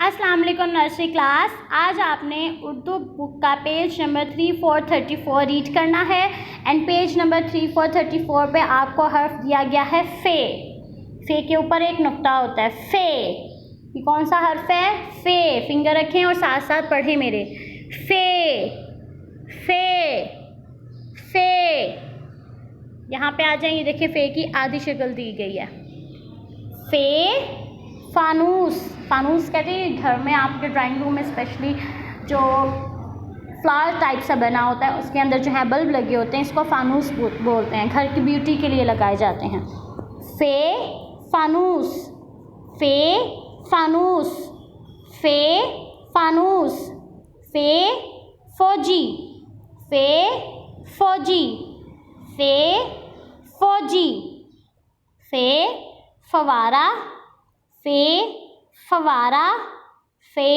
अस्सलाम वालेकुम nursery class. आज आपने उर्दू बुक का पेज नंबर 3434 रीड करना है एंड पेज नंबर 3434 पे आपको हर्फ दिया गया है फे। फे के ऊपर एक नुक्ता होता है फे। ये कौन सा हर्फ है? फे। फिंगर रखें और साथ साथ पढ़ें मेरे। फे फे फे। यहाँ पे आ जाएंगे, देखिए फ़े की आधी शक्ल दी गई है। फ़े फानूस। फानूस कहते हैं घर में आपके ड्राइंग रूम में स्पेशली जो फ्लावर टाइप सा बना होता है उसके अंदर जो है बल्ब लगे होते हैं, इसको फानूस बोलते हैं। घर की ब्यूटी के लिए लगाए जाते हैं। फ़े फानूस फ़े फानूस फ़े फानूस। फ़े फौजी फ़े फौजी फ़े फौजी। फ़े फवारा फ़े फवारा फ़े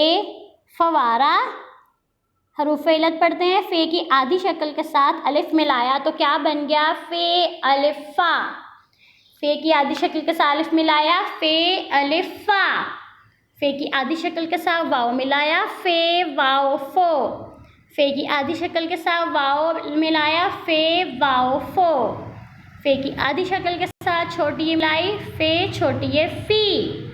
फवारा। हरूफ इल्लत पढ़ते हैं। फ़े की आधी शक्ल के साथ अलिफ मिलाया तो क्या बन गया? फ़े अलिफ़ा। फ़े की आधी शक्ल के साथ अलिफ मिलाया फ़े अलिफ़ा। फ़े की आधी शक्ल के साथ वाव मिलाया फ़े वाव फो। फ़े की आधी शक्ल के साथ वाव मिलाया फ़े वाव फो। फ़े की आधी शक्ल के साथ छोटी ये मिलाई फ़े छोटी ये फ़ी।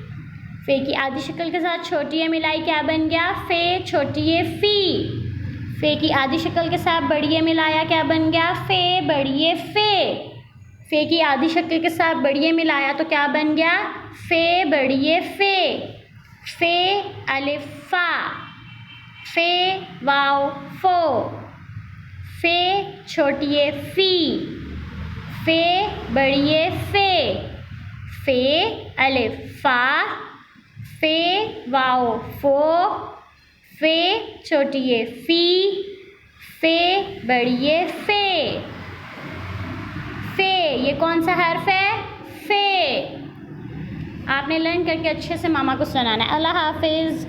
फ़े की आधी शक्ल के साथ छोटी ये मिलाई क्या बन गया? फ़े छोटी ये फ़ी। फ़े की आधी शक्ल के साथ बड़ी ये मिलाया क्या बन गया? फ़े बड़ी ये फ़े। फ़े की आधी शक्ल के साथ बड़ी ये मिलाया तो क्या बन गया? फ़े बड़ी ये फ़े। फ़े अलिफ़ा फ़े वाव फो। फ़े छोटी ये फ़ी फ़े बड़ी ये फ़े। फ़े अलिफ़ा फ़े वाव फो फ़े छोटी ये फ़ी फ़े बड़ी ये फ़े। फ़े ये कौन सा हर्फ है? फ़े। आपने लर्न करके अच्छे से मामा को सुनाना है। अल्लाह हाफिज़।